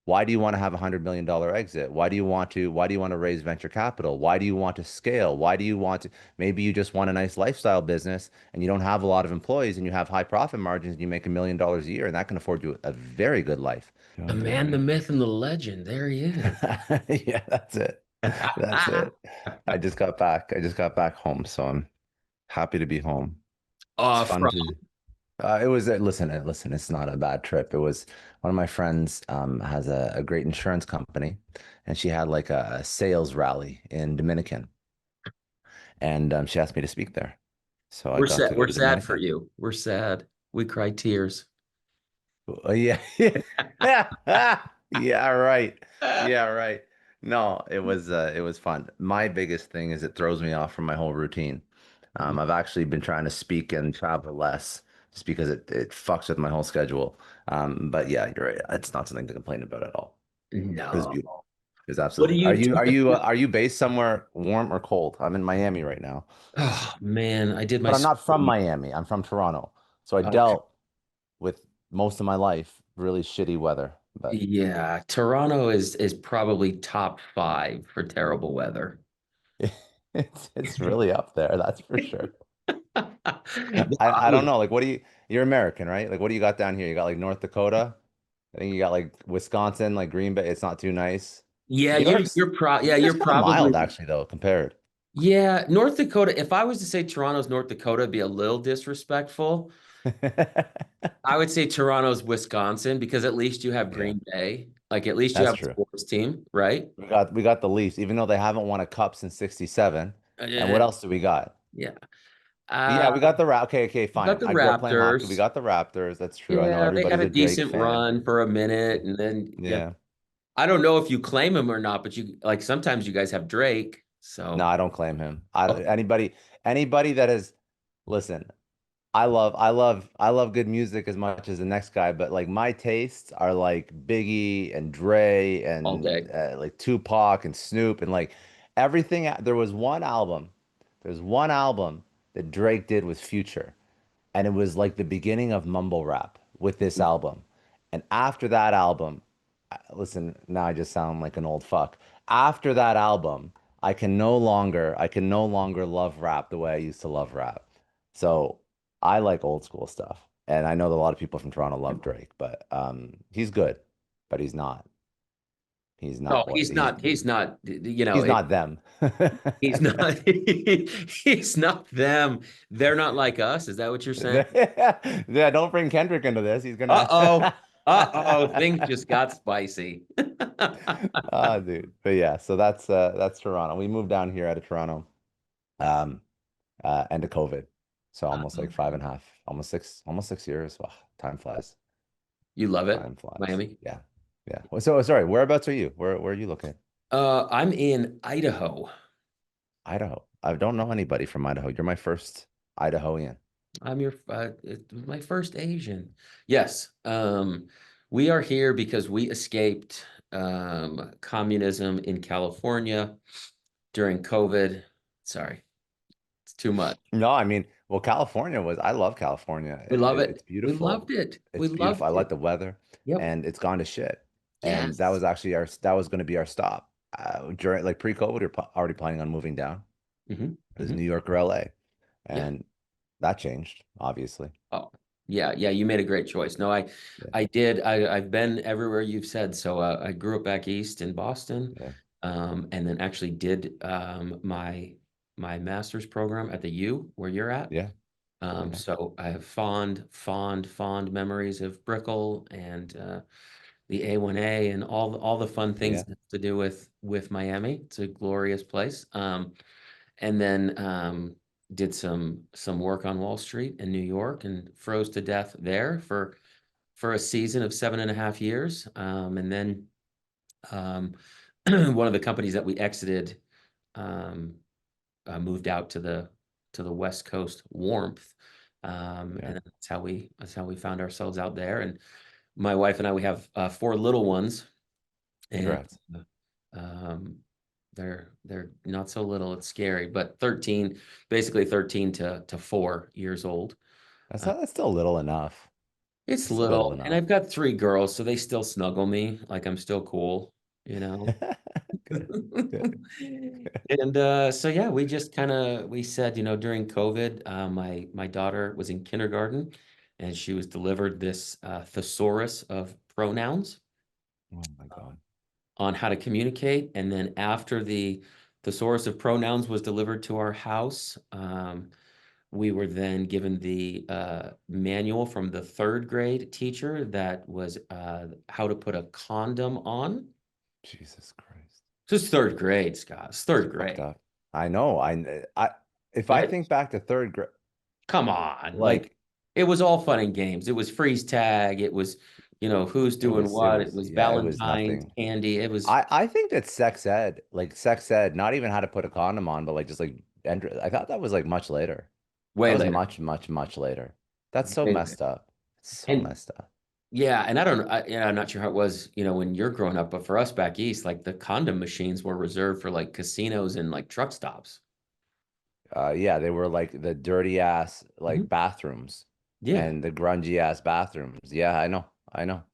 Why do you want to have $100 million exit? Why do you want to raise venture capital? Why do you want to scale? Why do you want to, maybe you just want a nice lifestyle business and you don't have a lot of employees and you have high profit margins and you make $1 million a year and that can afford you a very good life. The man, the myth, and the legend. There he is. Yeah, that's it. That's it. I just got back home, so I'm happy to be home. It's fun From to it was listen, it's not a bad trip. It was one of my friends has a great insurance company and she had like a sales rally in Dominican and she asked me to speak there. So I we're got sad. to go We're to sad for Dominican. you. We're sad. We cry tears. Oh, yeah. Yeah. Yeah, right. Yeah, right. No, it was fun. My biggest thing is it throws me off from my whole routine. I've actually been trying to speak and travel less just because it fucks with my whole schedule. But yeah, you're right. It's not something to complain about at all. It was No. beautiful. It was What do absolutely. Are you you are do? you are you based somewhere warm or cold? I'm in Miami right now, Oh man, I did my but I'm not from school. Miami. I'm from Toronto. So I Okay. dealt with most of my life really shitty weather. But Yeah, Toronto is probably top five for terrible weather. it's really up there, that's for sure. I don't I know. Like, you're American, right? Like, what do you got down here? You got like North Dakota. I think you got like Wisconsin, like Green Bay. It's not too nice. Yeah, New York's yeah, New York's you're kind of probably mild actually though, compared. yeah, North Dakota. If I was to say Toronto's North Dakota, it'd be a little disrespectful. I would say Toronto's Wisconsin because at least you have Yeah, Green Bay. Like at least you that's have a true. sports team, right? We got the Leafs, even though they haven't won a cup since '67. And Uh, what else do we got? yeah. Yeah, Uh, we got the Okay, okay, you got fine. the I grew up playing hockey. We Raptors. got the Raptors. That's true. I know Yeah, they had everybody's a a Drake decent fan. run for a minute, and then yeah, Yeah. I don't know if you claim him or not, but you like sometimes you guys have Drake. No, So I don't claim him. Anybody that is, listen, I love good music as much as the next guy, but like my tastes are like Biggie and Dre all and day. like Tupac and Snoop and like everything. There's one album that Drake did with Future, and it was like the beginning of mumble rap with this album. And after that album, listen, now I just sound like an old fuck. After that album, I can no longer love rap the way I used to love rap. So I like old school stuff. And I know that a lot of people from Toronto love Drake, but he's good, but he's not. He's No, not what he's he's not. He's not. he's not them. He's not. He's not them. They're not like us. Is that what you're saying? Yeah, don't bring Kendrick into this. He's gonna Uh-oh. Uh-oh. Things just got spicy. Oh, dude. But yeah, so that's Toronto. We moved down here out of Toronto, um, end of COVID. So almost like five Okay. and a half, almost 6 years. Wow, time flies. You love it, Time flies. Miami? Yeah. Yeah. Well, so sorry, whereabouts are you? Where are you located? I'm in Idaho. Idaho. I don't know anybody from Idaho. You're my first Idahoan. I'm your my first Asian. Yes. We are here because we escaped communism in California during COVID. Sorry, it's too much. No, I mean, well, I love California. We love It's it. We loved beautiful. it. We It's beautiful. loved I like it. the weather Yep. and it's gone to shit. And Yes. that was going to be our stop. During like pre-COVID, we were already planning on moving down. Hmm. It was Hmm. New York or LA. Yeah. And that changed, obviously. Oh, yeah. Yeah. You made a great choice. No, Yeah. I did. I've been everywhere you've said. So I grew up back east in Boston, Yeah. and then actually did my master's program at the U where you're at. Yeah. Very nice. So I have fond memories of Brickell and the A1A and all the fun things Yeah. that have to do with Miami. It's a glorious place. And then did some work on Wall Street in New York and froze to death there for a season of 7.5 years. And then um, one of the companies that we exited um, moved out to the West Coast warmth. Yeah. And that's how we found ourselves out there. And my wife and I, we have four little ones, and Congrats. uh, um, they're not so little. It's scary, but 13, basically 13 to 4 years old. That's Uh, not, that's still little enough. It's It's little little, and enough. I've got three girls, so they still snuggle me like I'm still cool, you know. Good. Good. And so yeah, we just kind of we said, during COVID, my daughter was in kindergarten, and she was delivered this thesaurus of pronouns Oh my God. on how to communicate. And then after the thesaurus of pronouns was delivered to our house, we were then given the manual from the third grade teacher that was how to put a condom on. Jesus Christ. This is third grade, Scott. It's It's third fucked grade, up. I know. If I right? think back to third grade, Come on. Like like it was all fun and games. It was freeze tag. It was, who's doing it what. It was, was yeah, it was Valentine's nothing. candy. It was I think that sex ed, not even how to put a condom on, but like just like enter. I thought that was like much later. That way was later. much, much, much later. That's so Way later. messed up. So And messed up. yeah, and I don't know. I'm not sure how it was, when you're growing up, but for us back east, like the condom machines were reserved for like casinos and like truck stops. Yeah, they were like the dirty ass like Mhm. bathrooms Yeah. and the grungy ass bathrooms. Yeah, I know. I know.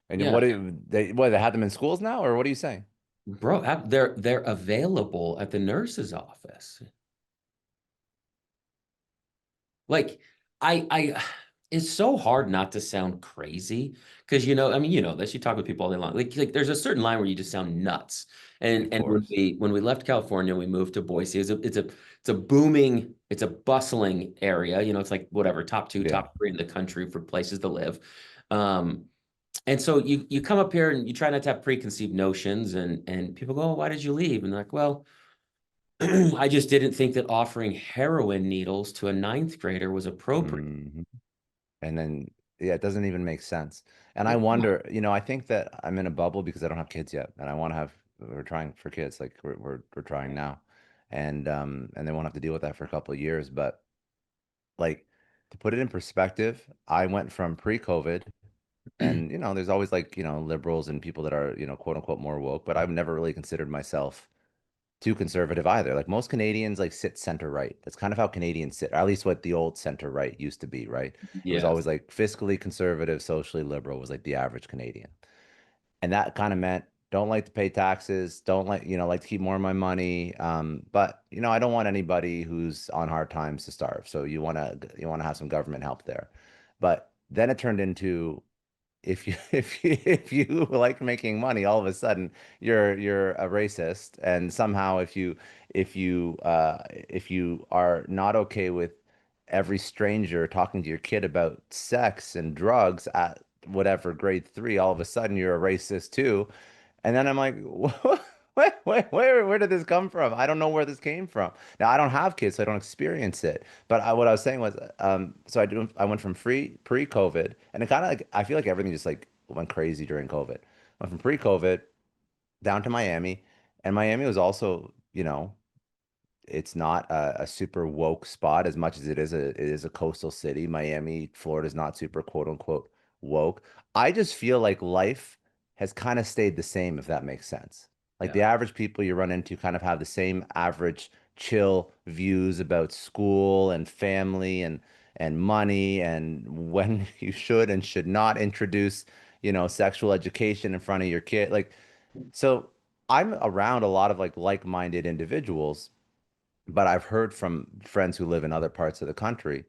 And Yeah. what they have them in schools now, or what are you saying? Bro, they're available at the nurse's office. Like I it's so hard not to sound crazy because I mean this, you talk with people all day long. Like there's a certain line where you just sound nuts. Of And when course. we left California, we moved to Boise. It's a booming, it's a bustling area. It's like whatever, top two, Yeah. top three in the country for places to live. Um, and so you come up here and you try not to have preconceived notions, and people go, "Oh, why did you leave?" And they're like, well, I just didn't think that offering heroin needles to a ninth grader was appropriate. hmm And then, yeah, it doesn't even make sense. And I Like, come on. wonder, I think that I'm in a bubble because I don't have kids yet, and I want to have. We're trying for kids, like we're trying now, and they won't have to deal with that for a couple of years. But like to put it in perspective, I went from pre-COVID, and there's always like liberals and people that are quote unquote more woke, but I've never really considered myself too conservative either. Like most Canadians like sit center right. That's kind of how Canadians sit, or at least what the old center right used to be, right? It was Yes. always like fiscally conservative, socially liberal was like the average Canadian. And that kind of meant don't like to pay taxes, don't like to keep more of my money. But I don't want anybody who's on hard times to starve. So you want to have some government help there. But then it turned into if you like making money, all of a sudden you're a racist, and somehow if you are not okay with every stranger talking to your kid about sex and drugs at whatever grade 3, all of a sudden you're a racist too. And then I'm like, where did this come from? I don't know where this came from. Now I don't have kids, so I don't experience it. But what I was saying was, so I went from pre-COVID, and it kind of like I feel like everything just like went crazy during COVID. Went from pre-COVID down to Miami, and Miami was also, it's not a super woke spot as much as it is a coastal city. Miami, Florida is not super quote unquote woke. I just feel like life has kind of stayed the same, if that makes sense. Like the Yeah. average people you run into kind of have the same average chill views about school and family and money and when you should and should not introduce, sexual education in front of your kid. Like, so I'm around a lot of like-minded individuals, but I've heard from friends who live in other parts of the country,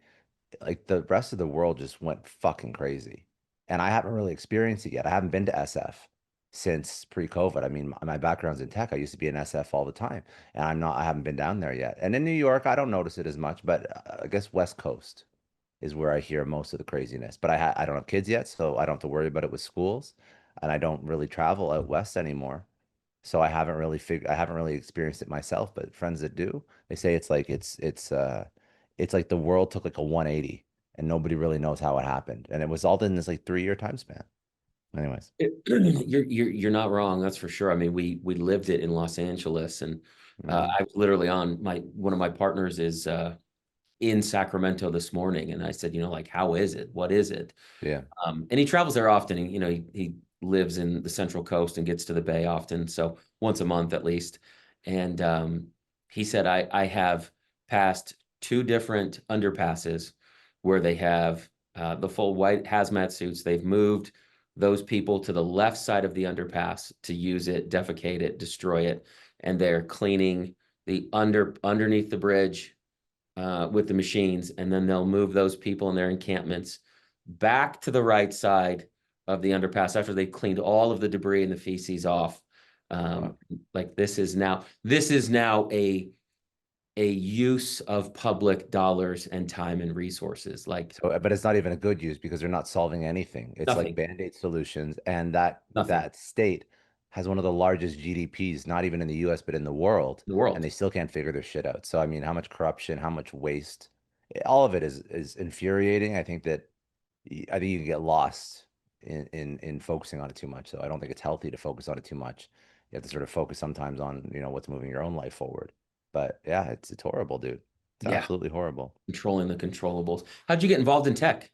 like the rest of the world just went fucking crazy. And I haven't really experienced it yet. I haven't been to SF since pre-COVID. I mean, my background's in tech. I used to be in SF all the time, and I haven't been down there yet. And in New York, I don't notice it as much, but I guess West Coast is where I hear most of the craziness. But I don't have kids yet, so I don't have to worry about it with schools, and I don't really travel out west anymore. So I haven't really experienced it myself, but friends that do, they say it's like the world took like a 180 and nobody really knows how it happened. And it was all in this like 3-year time span. Anyways. You're not wrong, that's for sure. I mean, we lived it in Los Angeles, and Hmm. I was literally on my one of my partners is in Sacramento this morning, and I said, like, how is it? What is it? Yeah. And he travels there often. And, he lives in the Central Coast and gets to the Bay often, so once a month at least. And he said, I have passed two different underpasses where they have the full white hazmat suits. They've moved those people to the left side of the underpass to use it, defecate it, destroy it, and they're cleaning the underneath the bridge with the machines, and then they'll move those people in their encampments back to the right side of the underpass after they've cleaned all of the debris and the feces off. Wow. Like this is now a use of public dollars and time and resources. Like So, but it's not even a good use because they're not solving anything. It's like nothing, band-aid solutions, and that nothing state has one of the largest GDPs, not even in the US, but in the world, in the and world. they still can't figure their shit out. So, I mean, how much corruption, how much waste, all of it is infuriating. I think you can get lost in focusing on it too much. So, I don't think it's healthy to focus on it too much. You have to sort of focus sometimes on, what's moving your own life forward. But yeah, it's horrible, dude. It's Yeah, absolutely horrible. controlling the controllables. How'd you get involved in tech?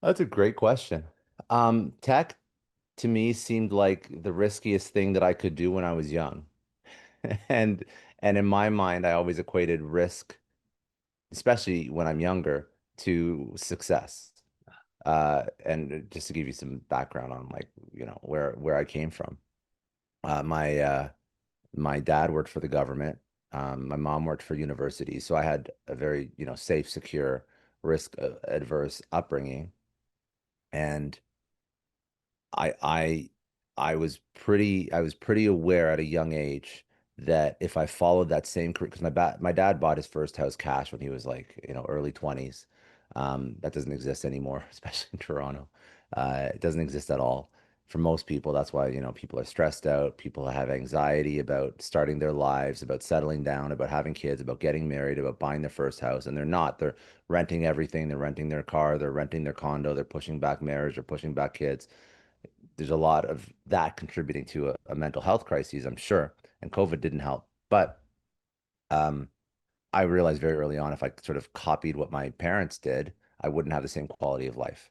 That's a great question. Tech to me seemed like the riskiest thing that I could do when I was young. And and in my mind, I always equated risk, especially when I'm younger, to success. And just to give you some background on like, where I came from. My dad worked for the government. My mom worked for university. So I had a very, safe, secure, risk adverse upbringing. And I I I was pretty aware at a young age that if I followed that same career, because my dad bought his first house cash when he was like, early 20s. That doesn't exist anymore, especially in Toronto. It doesn't exist at all for most people. That's why, people are stressed out. People have anxiety about starting their lives, about settling down, about having kids, about getting married, about buying their first house. And they're not. They're renting everything. They're renting their car. They're renting their condo. They're pushing back marriage. They're pushing back kids. There's a lot of that contributing to a mental health crisis, I'm sure. And COVID didn't help. But um, I realized very early on if I sort of copied what my parents did, I wouldn't have the same quality of life.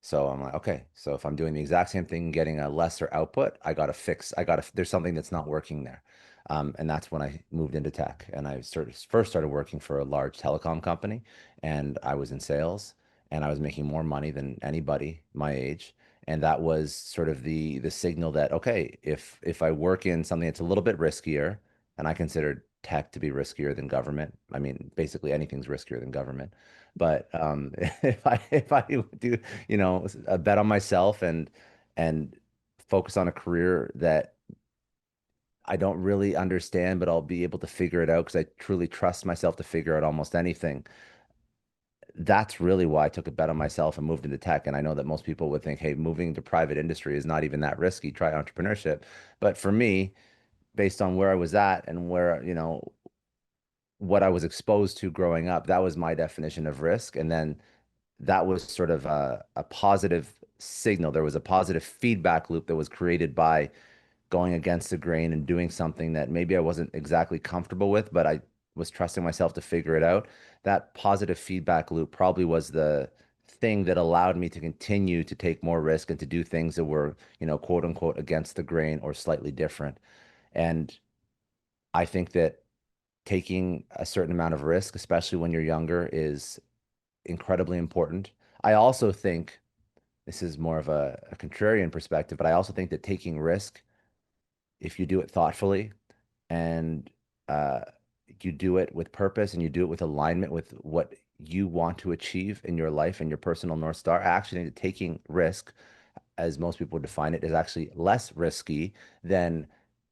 So I'm like, okay, so if I'm doing the exact same thing, getting a lesser output, there's something that's not working there. And that's when I moved into tech and I first started working for a large telecom company and I was in sales and I was making more money than anybody my age. And that was sort of the signal that, okay, if I work in something that's a little bit riskier, and I consider tech to be riskier than government. I mean, basically anything's riskier than government. But if I do a bet on myself and focus on a career that I don't really understand, but I'll be able to figure it out because I truly trust myself to figure out almost anything. That's really why I took a bet on myself and moved into tech. And I know that most people would think, hey, moving to private industry is not even that risky. Try entrepreneurship. But for me, based on where I was at and where, what I was exposed to growing up, that was my definition of risk. And then that was sort of a positive signal. There was a positive feedback loop that was created by going against the grain and doing something that maybe I wasn't exactly comfortable with, but I was trusting myself to figure it out. That positive feedback loop probably was the thing that allowed me to continue to take more risk and to do things that were, quote unquote, against the grain or slightly different. And I think that taking a certain amount of risk, especially when you're younger, is incredibly important. I also think this is more of a contrarian perspective, but I also think that taking risk, if you do it thoughtfully and uh, you do it with purpose and you do it with alignment with what you want to achieve in your life and your personal North Star, I actually think that taking risk, as most people would define it, is actually less risky than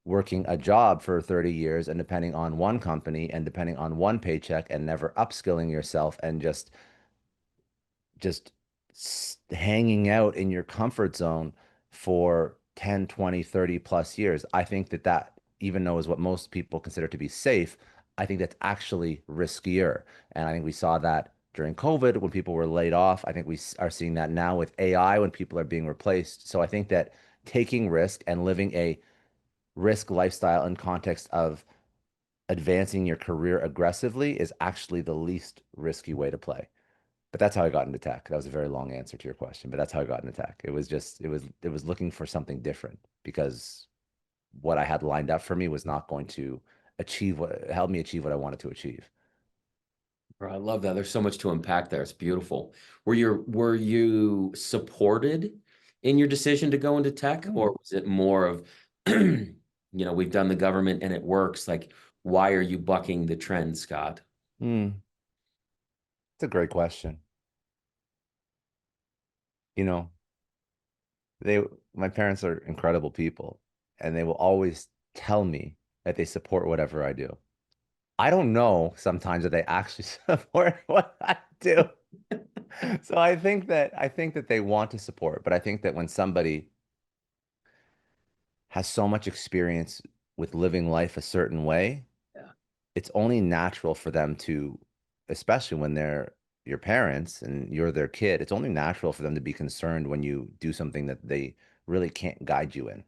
working a job for 30 years and depending on one company and depending on one paycheck and never upskilling yourself and just hanging out in your comfort zone for 10, 20, 30 plus years. I think that even though is what most people consider to be safe, I think that's actually riskier. And I think we saw that during COVID when people were laid off. I think we are seeing that now with AI when people are being replaced. So I think that taking risk and living a risk lifestyle in context of advancing your career aggressively is actually the least risky way to play. But that's how I got into tech. That was a very long answer to your question, but that's how I got into tech. It was looking for something different because what I had lined up for me was not going to achieve what help me achieve what I wanted to achieve. Oh, I love that. There's so much to unpack there. It's beautiful. Were you supported in your decision to go into tech, or was it more of, we've done the government and it works. Like, why are you bucking the trend, Scott? Hmm. It's a great question. You know, they, my parents are incredible people, and they will always tell me that they support whatever I do. I don't know sometimes that they actually support what I do. So I think that they want to support, but I think that when somebody has so much experience with living life a certain way, Yeah. it's only natural for them to, especially when they're your parents and you're their kid, it's only natural for them to be concerned when you do something that they really can't guide you in.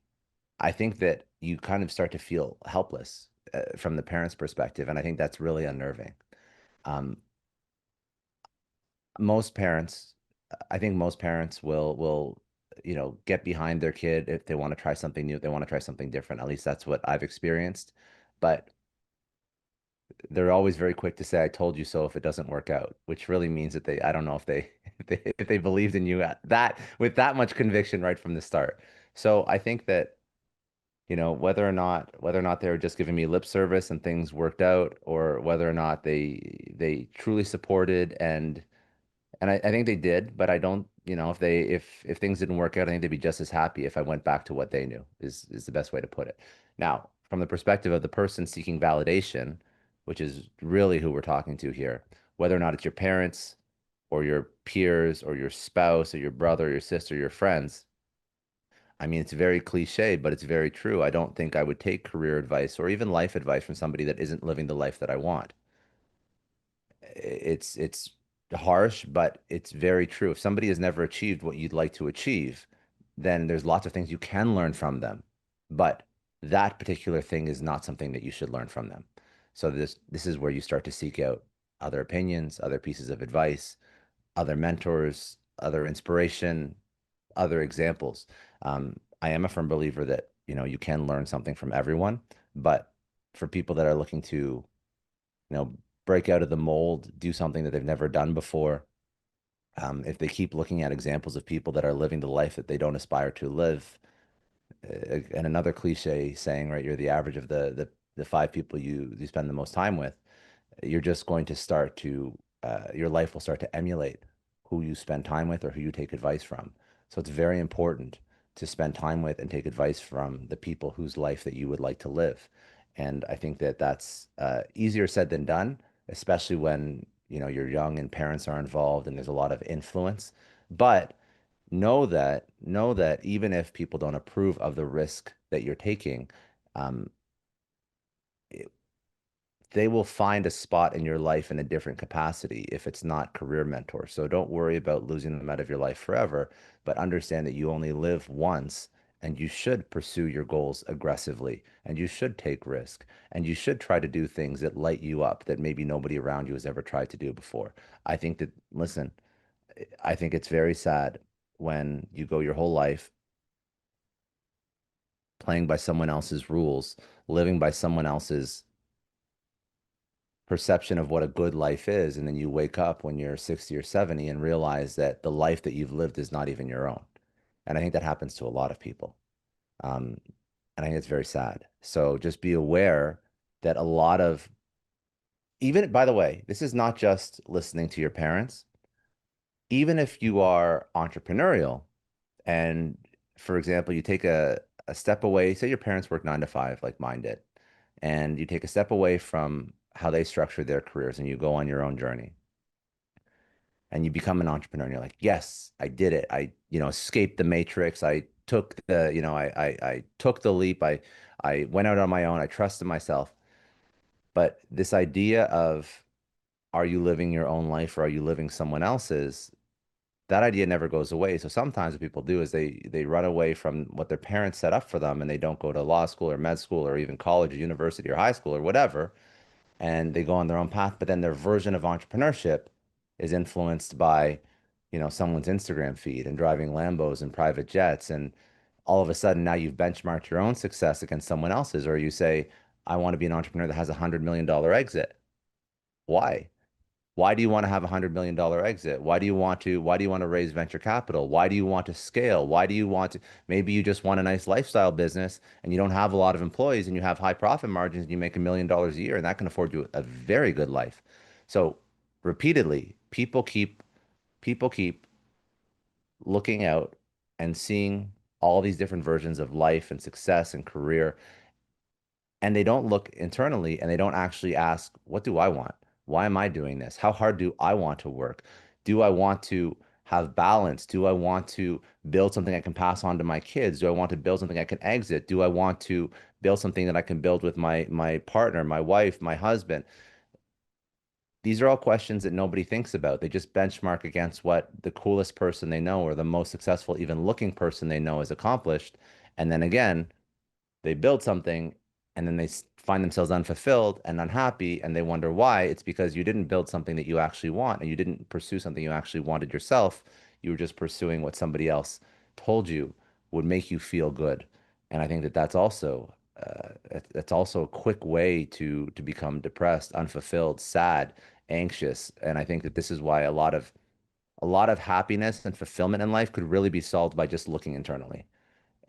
I think that you kind of start to feel helpless from the parents' perspective, and I think that's really unnerving. Um, most parents, I think most parents will, get behind their kid if they want to try something new, if they want to try something different. At least that's what I've experienced. But they're always very quick to say, "I told you so," if it doesn't work out, which really means that I don't know if they, if they believed in you at that with that much conviction right from the start. So I think that, whether or not they were just giving me lip service and things worked out, or whether or not they truly supported and I think they did, but I don't, if things didn't work out, I think they'd be just as happy if I went back to what they knew is the best way to put it. Now, from the perspective of the person seeking validation, which is really who we're talking to here, whether or not it's your parents or your peers or your spouse or your brother, your sister, your friends, I mean, it's very cliche, but it's very true. I don't think I would take career advice or even life advice from somebody that isn't living the life that I want. It's harsh, but it's very true. If somebody has never achieved what you'd like to achieve, then there's lots of things you can learn from them. But that particular thing is not something that you should learn from them. So this is where you start to seek out other opinions, other pieces of advice, other mentors, other inspiration, other examples. I am a firm believer that, you can learn something from everyone, but for people that are looking to, you know, break out of the mold, do something that they've never done before. If they keep looking at examples of people that are living the life that they don't aspire to live, and another cliche saying, right, you're the average of the five people you spend the most time with, you're just going to start to your life will start to emulate who you spend time with or who you take advice from. So it's very important to spend time with and take advice from the people whose life that you would like to live. And I think that that's easier said than done, especially when you're young and parents are involved and there's a lot of influence. But know that even if people don't approve of the risk that you're taking, um, they will find a spot in your life in a different capacity if it's not career mentor. So don't worry about losing them out of your life forever, but understand that you only live once and you should pursue your goals aggressively and you should take risk and you should try to do things that light you up that maybe nobody around you has ever tried to do before. I think that, listen, I think it's very sad when you go your whole life playing by someone else's rules, living by someone else's perception of what a good life is. And then you wake up when you're 60 or 70 and realize that the life that you've lived is not even your own. And I think that happens to a lot of people. Um, and I think it's very sad. So just be aware that a lot of, even by the way, this is not just listening to your parents. Even if you are entrepreneurial and, for example, you take a step away, say your parents work 9 to 5 like mine did, and you take a step away from how they structure their careers and you go on your own journey and you become an entrepreneur and you're like, yes, I did it. I, escaped the matrix. I took the, I took the leap. I went out on my own. I trusted myself. But this idea of, are you living your own life or are you living someone else's? That idea never goes away. So sometimes what people do is they run away from what their parents set up for them and they don't go to law school or med school or even college or university or high school or whatever, and they go on their own path, but then their version of entrepreneurship is influenced by, someone's Instagram feed and driving Lambos and private jets. And all of a sudden now you've benchmarked your own success against someone else's, or you say, I want to be an entrepreneur that has $100 million exit. Why? Why do you want to have $100 million exit? Why do you want to raise venture capital? Why do you want to scale? Why do you want to, maybe you just want a nice lifestyle business and you don't have a lot of employees and you have high profit margins and you make $1 million a year and that can afford you a very good life. So repeatedly, people keep looking out and seeing all these different versions of life and success and career, and they don't look internally and they don't actually ask, what do I want? Why am I doing this? How hard do I want to work? Do I want to have balance? Do I want to build something I can pass on to my kids? Do I want to build something I can exit? Do I want to build something that I can build with my partner, my wife, my husband? These are all questions that nobody thinks about. They just benchmark against what the coolest person they know or the most successful, even looking person they know has accomplished. And then again, they build something and then they find themselves unfulfilled and unhappy and they wonder why. It's because you didn't build something that you actually want and you didn't pursue something you actually wanted yourself. You were just pursuing what somebody else told you would make you feel good. And I think that that's also a quick way to become depressed, unfulfilled, sad, anxious. And I think that this is why a lot of happiness and fulfillment in life could really be solved by just looking internally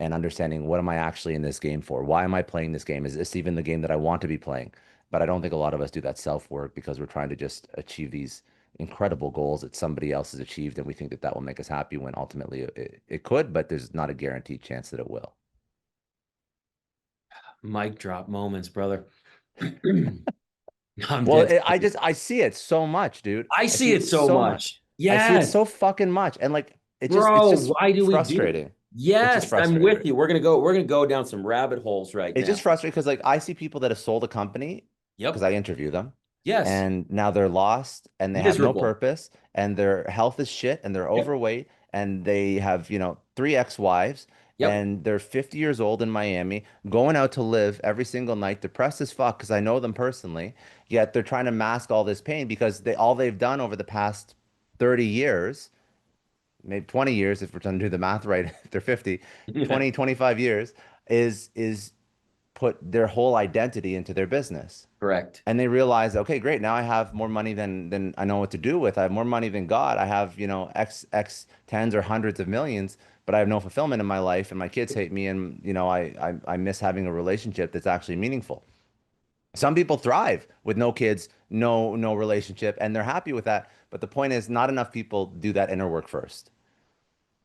and understanding, what am I actually in this game for? Why am I playing this game? Is this even the game that I want to be playing? But I don't think a lot of us do that self work because we're trying to just achieve these incredible goals that somebody else has achieved. And we think that that will make us happy when ultimately it could, but there's not a guaranteed chance that it will. Mic drop moments, brother. I'm Well, dead serious. I see it so much, dude. I I see see it it so so much. much. I see it Yes, so fucking much. And like, it's bro. just Why do we do it? frustrating. It's just Yes, I'm frustrating. with you. We're gonna go down some rabbit holes right It's just now. frustrating because like I see people that have sold a company because Yep. I interview them Yes. and now they're lost and they have no Miserable. purpose and their health is shit and they're Yep. overweight and they have, three ex-wives Yep. and they're 50 years old in Miami, going out to live every single night, depressed as fuck because I know them personally, yet they're trying to mask all this pain because they've done over the past 30 years, maybe 20 years if we're trying to do the math right, if they're 50, 20, 25 years is put their whole identity into their business. Correct. And they realize, okay, great, now I have more money than I know what to do with. I have more money than God. I have, X tens or hundreds of millions, but I have no fulfillment in my life and my kids hate me and, I miss having a relationship that's actually meaningful. Some people thrive with no kids, no relationship, and they're happy with that. But the point is, not enough people do that inner work first.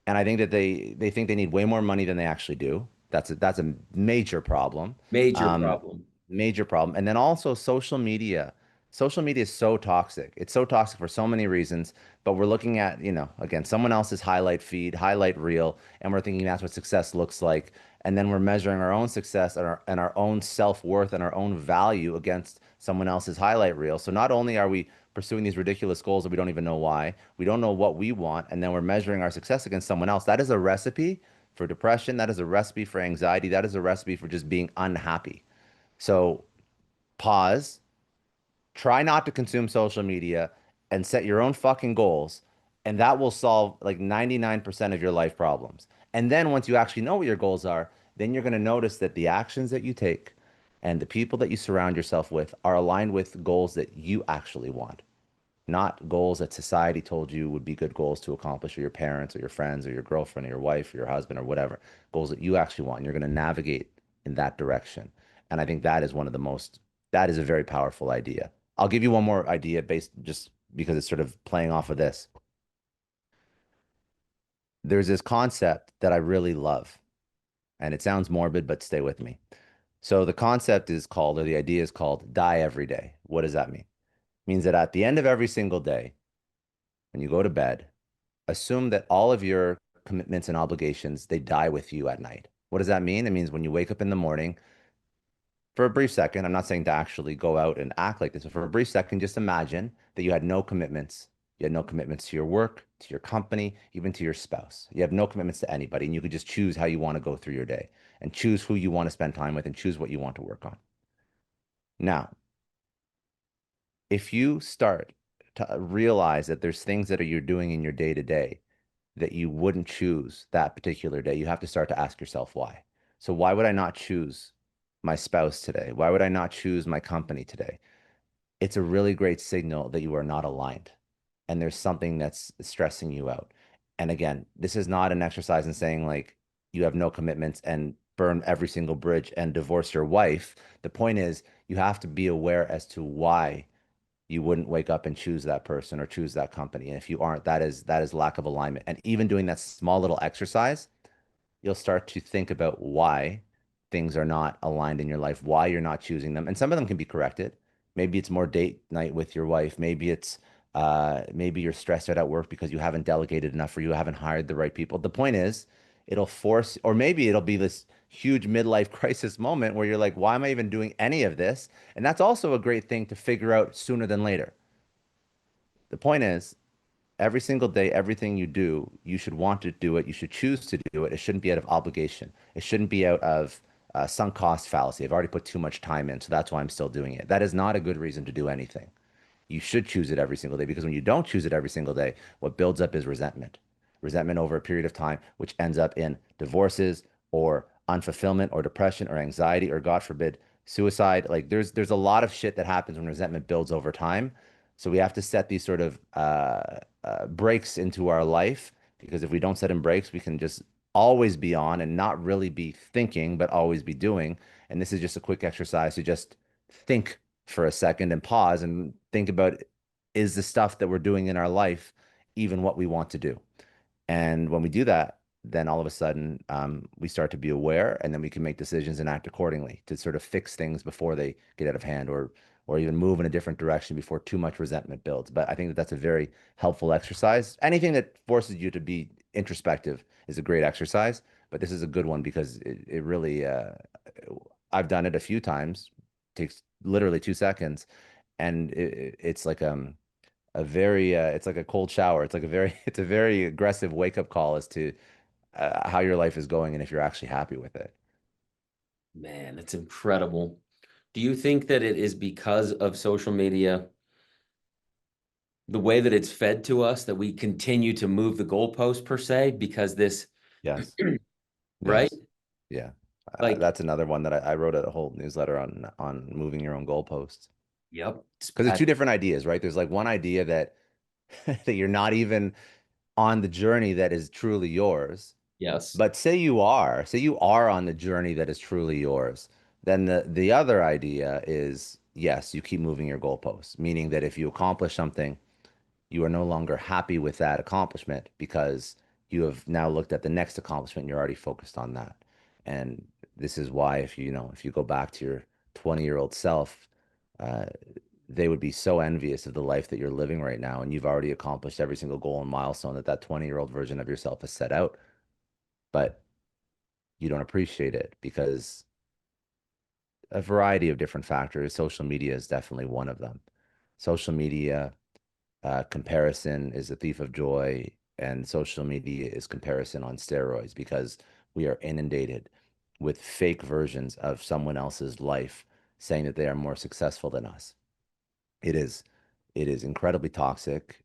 And I think that they think they need way more money than they actually do. That's a major problem. Major Um, problem. Major problem. And then also social media. Social media is so toxic. It's so toxic for so many reasons. But we're looking at, again, someone else's highlight feed, highlight reel, and we're thinking that's what success looks like. And then we're measuring our own success and our own self-worth and our own value against someone else's highlight reel. So not only are we pursuing these ridiculous goals that we don't even know why, we don't know what we want, and then we're measuring our success against someone else. That is a recipe for depression. That is a recipe for anxiety. That is a recipe for just being unhappy. So pause, try not to consume social media, and set your own fucking goals. And that will solve like 99% of your life problems. And then once you actually know what your goals are, then you're going to notice that the actions that you take and the people that you surround yourself with are aligned with goals that you actually want, not goals that society told you would be good goals to accomplish, or your parents or your friends or your girlfriend or your wife or your husband or whatever. Goals that you actually want. And you're going to navigate in that direction. And I think that is a very powerful idea. I'll give you one more idea based just because it's sort of playing off of this. There's this concept that I really love, and it sounds morbid, but stay with me. So the concept is called, or the idea is called, die every day. What does that mean? It means that at the end of every single day, when you go to bed, assume that all of your commitments and obligations, they die with you at night. What does that mean? It means when you wake up in the morning, for a brief second, I'm not saying to actually go out and act like this, but for a brief second, just imagine that you had no commitments. You had no commitments to your work, to your company, even to your spouse. You have no commitments to anybody, and you could just choose how you want to go through your day and choose who you want to spend time with and choose what you want to work on. Now, if you start to realize that there's things that you're doing in your day to day that you wouldn't choose that particular day, you have to start to ask yourself why. So why would I not choose my spouse today? Why would I not choose my company today? it's a really great signal that you are not aligned and there's something that's stressing you out. And again, this is not an exercise in saying like you have no commitments and burn every single bridge and divorce your wife. The point is you have to be aware as to why you wouldn't wake up and choose that person or choose that company. And if you aren't, that is lack of alignment. And even doing that small little exercise, you'll start to think about why things are not aligned in your life, why you're not choosing them. And some of them can be corrected. Maybe it's more date night with your wife. Maybe it's maybe you're stressed out at work because you haven't delegated enough or you haven't hired the right people. The point is, it'll force, or maybe it'll be this huge midlife crisis moment where you're like, why am I even doing any of this? And that's also a great thing to figure out sooner than later. The point is, every single day, everything you do, you should want to do it. You should choose to do it. It shouldn't be out of obligation. It shouldn't be out of sunk cost fallacy. I've already put too much time in, so that's why I'm still doing it. That is not a good reason to do anything. You should choose it every single day because when you don't choose it every single day, what builds up is resentment. Resentment over a period of time, which ends up in divorces or unfulfillment or depression or anxiety or God forbid, suicide. Like there's a lot of shit that happens when resentment builds over time. So we have to set these sort of breaks into our life because if we don't set in breaks, we can just always be on and not really be thinking, but always be doing. And this is just a quick exercise to just think for a second and pause and think about is the stuff that we're doing in our life even what we want to do? And when we do that, then all of a sudden we start to be aware, and then we can make decisions and act accordingly to sort of fix things before they get out of hand, or even move in a different direction before too much resentment builds. But I think that that's a very helpful exercise. Anything that forces you to be introspective is a great exercise, but this is a good one because it really I've done it a few times. Takes literally 2 seconds, and it's like a very it's like a cold shower. It's like a very it's a very aggressive wake up call as to how your life is going and if you're actually happy with it. Man, that's incredible. Do you think that it is because of social media, the way that it's fed to us, that we continue to move the goalpost per se? Because this, Yes. right? Yes. Yeah. Like, That's another one that I wrote a whole newsletter on moving your own goalposts yep. because there's two different ideas, right? There's like one idea that that you're not even on the journey that is truly yours. Yes. But say you are on the journey that is truly yours, then the other idea is yes, you keep moving your goalposts, meaning that if you accomplish something, you are no longer happy with that accomplishment because you have now looked at the next accomplishment and you're already focused on that. And this is why if if you go back to your 20-year-old self, uh, they would be so envious of the life that you're living right now, and you've already accomplished every single goal and milestone that that 20-year-old version of yourself has set out. But you don't appreciate it because a variety of different factors. Social media is definitely one of them. Social media comparison is a thief of joy, and social media is comparison on steroids because we are inundated with fake versions of someone else's life saying that they are more successful than us. It is it is incredibly toxic.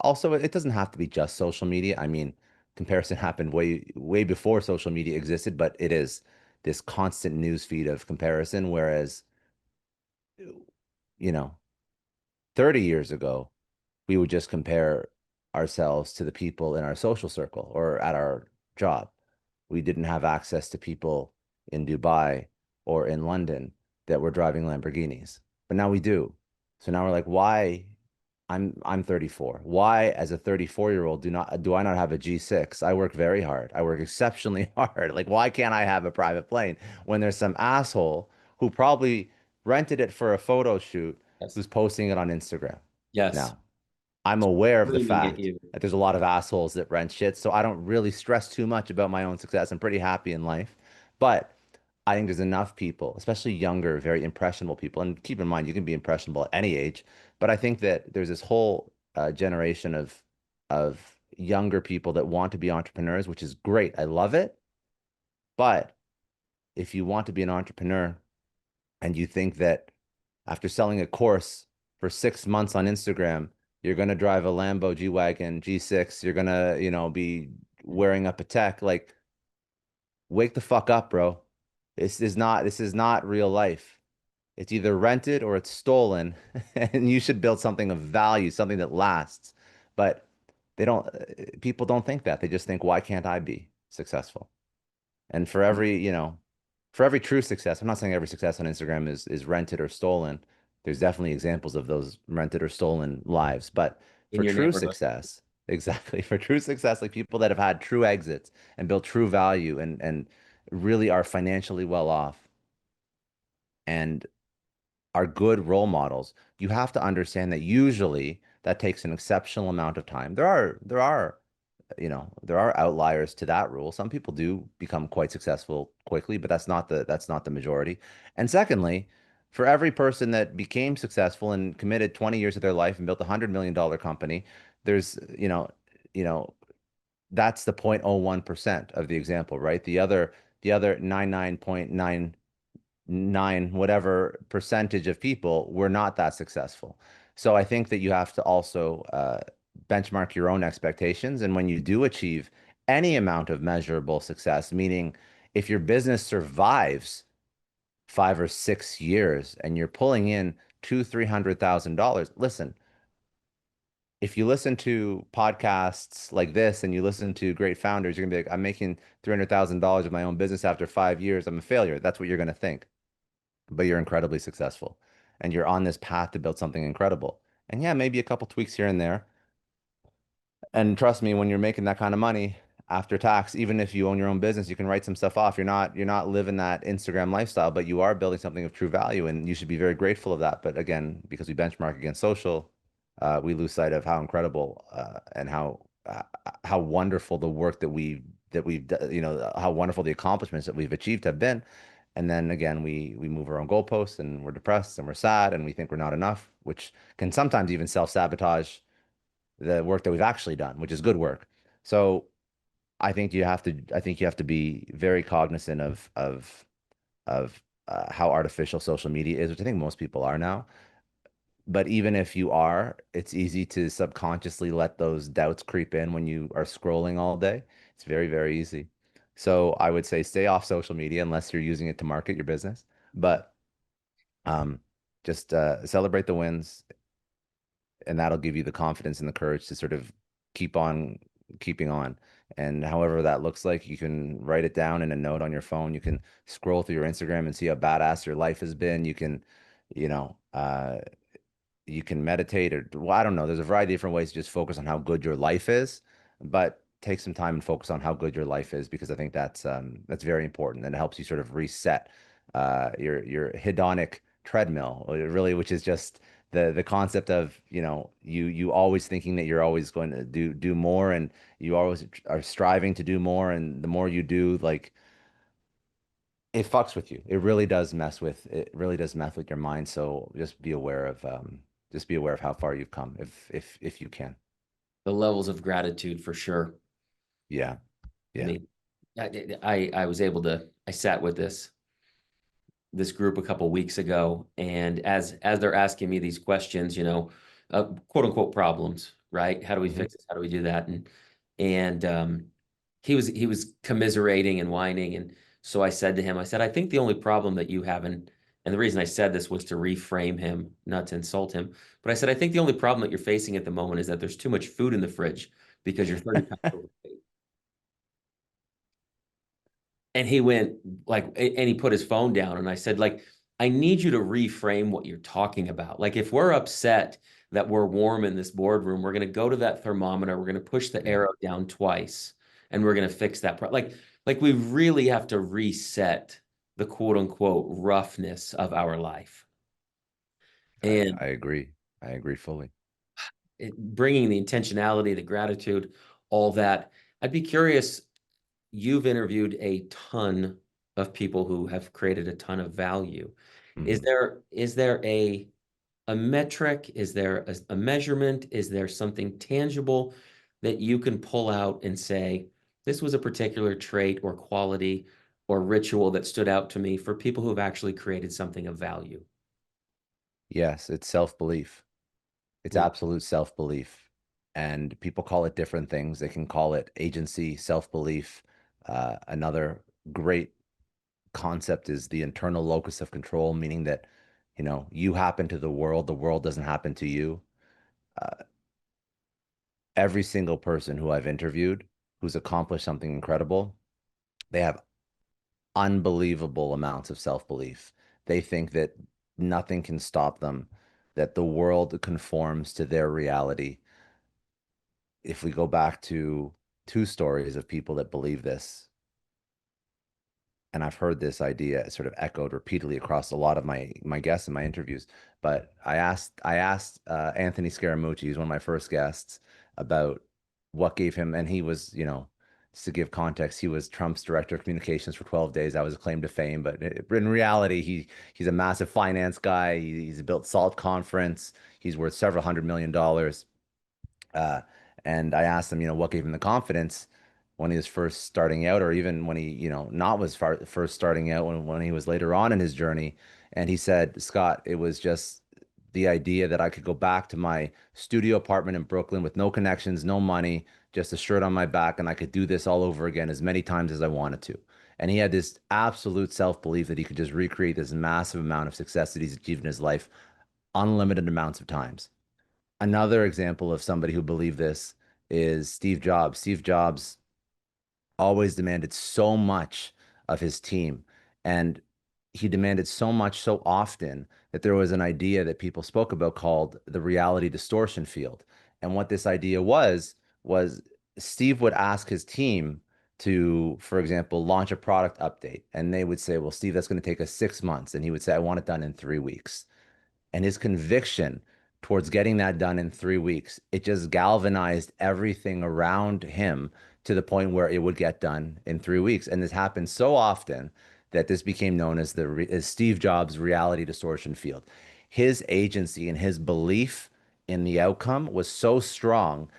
Also, it doesn't have to be just social media. I mean, comparison happened way before social media existed, but it is this constant news feed of comparison. Whereas, you know, 30 years ago, we would just compare ourselves to the people in our social circle or at our job. We didn't have access to people in Dubai or in London that were driving Lamborghinis, but now we do. So now we're like, why? I'm 34. Why, as a 34-year-old, do I not have a G6? I work very hard. I work exceptionally hard. Like, why can't I have a private plane when there's some asshole who probably rented it for a photo shoot Yes. who's posting it on Instagram? Yes. Now, I'm aware of the Screaming at fact you. that there's a lot of assholes that rent shit, so I don't really stress too much about my own success. I'm pretty happy in life. But I think there's enough people, especially younger, very impressionable people. And keep in mind, you can be impressionable at any age. But I think that there's this whole generation of younger people that want to be entrepreneurs, which is great. I love it. But if you want to be an entrepreneur and you think that after selling a course for 6 months on Instagram, you're gonna drive a Lambo G-Wagon G6, you're gonna, be wearing up a tech, like wake the fuck up, bro. This is not real life. It's either rented or it's stolen, and you should build something of value, something that lasts. But they don't, people don't think that. They just think, why can't I be successful? And for every true success, I'm not saying every success on Instagram is rented or stolen. There's definitely examples of those rented or stolen lives. But in for your true neighborhood. success, exactly, for true success, like people that have had true exits and built true value and really are financially well off and are good role models, you have to understand that usually that takes an exceptional amount of time. There are outliers to that rule. Some people do become quite successful quickly, but that's not the majority. And secondly, for every person that became successful and committed 20 years of their life and built $100 million company, there's, you know, that's the 0.01% of the example, right? The other 99.99 whatever percentage of people were not that successful. So I think that you have to also benchmark your own expectations. And when you do achieve any amount of measurable success, meaning if your business survives 5 or 6 years and you're pulling in two, $300,000, listen, if you listen to podcasts like this and you listen to great founders, you're gonna be like, I'm making $300,000 of my own business after 5 years. I'm a failure. That's what you're gonna think, but you're incredibly successful and you're on this path to build something incredible. And yeah, maybe a couple tweaks here and there. And trust me, when you're making that kind of money after tax, even if you own your own business, you can write some stuff off. You're not living that Instagram lifestyle, but you are building something of true value, and you should be very grateful of that. But again, because we benchmark against social, we lose sight of how incredible and how wonderful the work how wonderful the accomplishments that we've achieved have been. And then again, we move our own goalposts, and we're depressed and we're sad, and we think we're not enough, which can sometimes even self-sabotage the work that we've actually done, which is good work. So I think you have to be very cognizant of how artificial social media is, which I think most people are now. But even if you are, it's easy to subconsciously let those doubts creep in when you are scrolling all day. It's very, very easy. So I would say stay off social media unless you're using it to market your business. But um, just celebrate the wins, and that'll give you the confidence and the courage to sort of keep on keeping on. And however that looks like, you can write it down in a note on your phone. You can scroll through your Instagram and see how badass your life has been. You can, you know, you can meditate or well, I don't know. There's a variety of different ways to just focus on how good your life is, but take some time and focus on how good your life is because I think that's very important and it helps you sort of reset your hedonic treadmill, really, which is just the concept of you always thinking that you're always going to do more and you always are striving to do more and the more you do like it fucks with you. It really does mess with your mind. So just be aware of how far you've come if you can. The levels of gratitude for sure. Yeah. I Yeah. mean, I was able to I sat with this group a couple weeks ago, and as they're asking me these questions, quote unquote problems, right? How do we Hmm. fix this? How do we do that? And he was commiserating and whining, and so I said to him, I said, I think the only problem that you have, and the reason I said this was to reframe him, not to insult him, but I said, I think the only problem that you're facing at the moment is that there's too much food in the fridge because you're 30 pounds overweight. And he went like, and he put his phone down. And I said, like, I need you to reframe what you're talking about. Like, if we're upset that we're warm in this boardroom, we're going to go to that thermometer, we're going to push the Yeah. arrow down twice, and we're going to fix that. Like we really have to reset the quote unquote roughness of our life. And I agree. I agree fully. bringing the intentionality, the gratitude, all that. I'd be curious. You've interviewed a ton of people who have created a ton of value. Is Hmm. there a metric? Is there a measurement? Is there something tangible that you can pull out and say, this was a particular trait or quality or ritual that stood out to me for people who have actually created something of value? Yes, it's self-belief. It's Hmm. absolute self-belief. And people call it different things. They can call it agency, self-belief. Another great concept is the internal locus of control, meaning that You happen to the world doesn't happen to you. Uh, every single person who I've interviewed who's accomplished something incredible, they have unbelievable amounts of self-belief. They think that nothing can stop them, that the world conforms to their reality. If we go back to two stories of people that believe this, and I've heard this idea sort of echoed repeatedly across a lot of my guests in my interviews. But I asked Anthony Scaramucci, he's one of my first guests, about what gave him, and he was, just to give context, he was Trump's director of communications for 12 days. That was a claim to fame, but in reality, he's a massive finance guy. He's built Salt Conference. He's worth several $100 million. Uh, and I asked him, what gave him the confidence when he was first starting out, or even when he, not was first starting out, when he was later on in his journey. And he said, Scott, it was just the idea that I could go back to my studio apartment in Brooklyn with no connections, no money, just a shirt on my back, and I could do this all over again as many times as I wanted to. And he had this absolute self-belief that he could just recreate this massive amount of success that he's achieved in his life, unlimited amounts of times. Another example of somebody who believed this is Steve Jobs. Steve Jobs always demanded so much of his team, and he demanded so much so often that there was an idea that people spoke about called the reality distortion field. And what this idea was Steve would ask his team to, for example, launch a product update, and they would say, "Well, Steve, that's going to take us 6 months," and he would say, "I want it done in 3 weeks." And his conviction towards getting that done in 3 weeks, it just galvanized everything around him to the point where it would get done in 3 weeks. And this happened so often that this became known as as Steve Jobs' reality distortion field. His agency and his belief in the outcome was so strong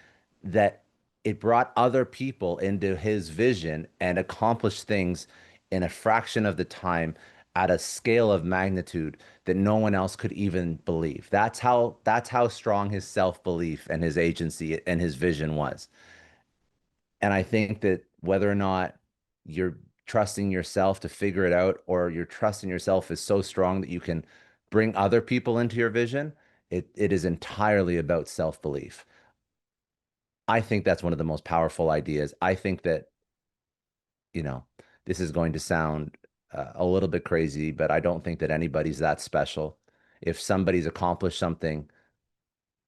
that it brought other people into his vision and accomplished things in a fraction of the time at a scale of magnitude that no one else could even believe. That's how strong his self-belief and his agency and his vision was. And I think that whether or not you're trusting yourself to figure it out, or your trust in yourself is so strong that you can bring other people into your vision, it is entirely about self-belief. I think that's one of the most powerful ideas. I think that, you know, this is going to sound a little bit crazy, but I don't think that anybody's that special. If somebody's accomplished something,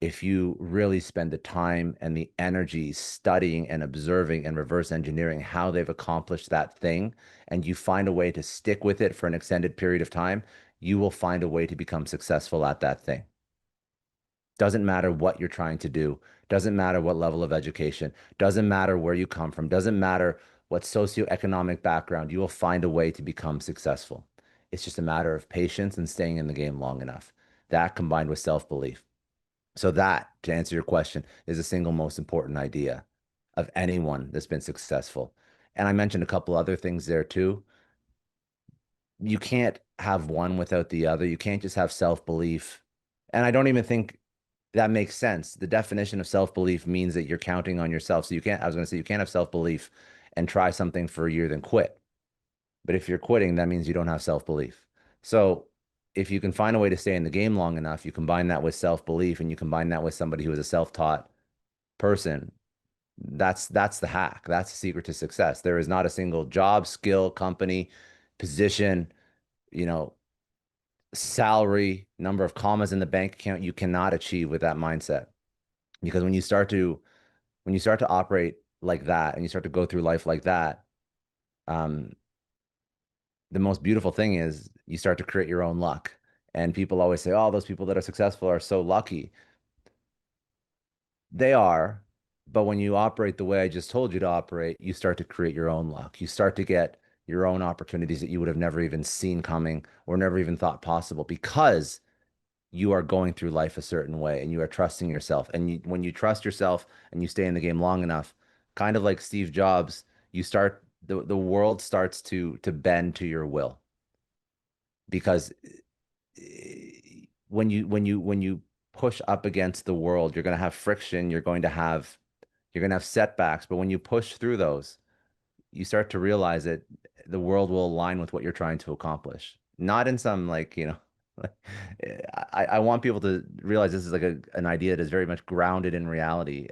if you really spend the time and the energy studying and observing and reverse engineering how they've accomplished that thing, and you find a way to stick with it for an extended period of time, you will find a way to become successful at that thing. Doesn't matter what you're trying to do, doesn't matter what level of education, doesn't matter where you come from, doesn't matter what socioeconomic background, you will find a way to become successful. It's just a matter of patience and staying in the game long enough. That combined with self-belief. So that, to answer your question, is the single most important idea of anyone that's been successful. And I mentioned a couple other things there too. You can't have one without the other. You can't just have self-belief. And I don't even think that makes sense. The definition of self-belief means that you're counting on yourself. So I was going to say, you can't have self-belief and try something for a year, then quit. But if you're quitting, that means you don't have self-belief. So if you can find a way to stay in the game long enough, you combine that with self-belief and you combine that with somebody who is a self-taught person, that's the hack. That's the secret to success. There is not a single job, skill, company, position, you know, salary, number of commas in the bank account you cannot achieve with that mindset. Because when you start to operate like that and you start to go through life like that, um, the most beautiful thing is you start to create your own luck. And people always say, oh, those people that are successful are so lucky. They are, but when you operate the way I just told you to operate, you start to create your own luck. You start to get your own opportunities that you would have never even seen coming or never even thought possible, because you are going through life a certain way and you are trusting yourself. And when you trust yourself and you stay in the game long enough, kind of like Steve Jobs, the world starts to bend to your will, because when you push up against the world, you're going to have friction, you're going to have setbacks, but when you push through those, you start to realize that the world will align with what you're trying to accomplish. Not in some, like, I want people to realize this is like an idea that is very much grounded in reality.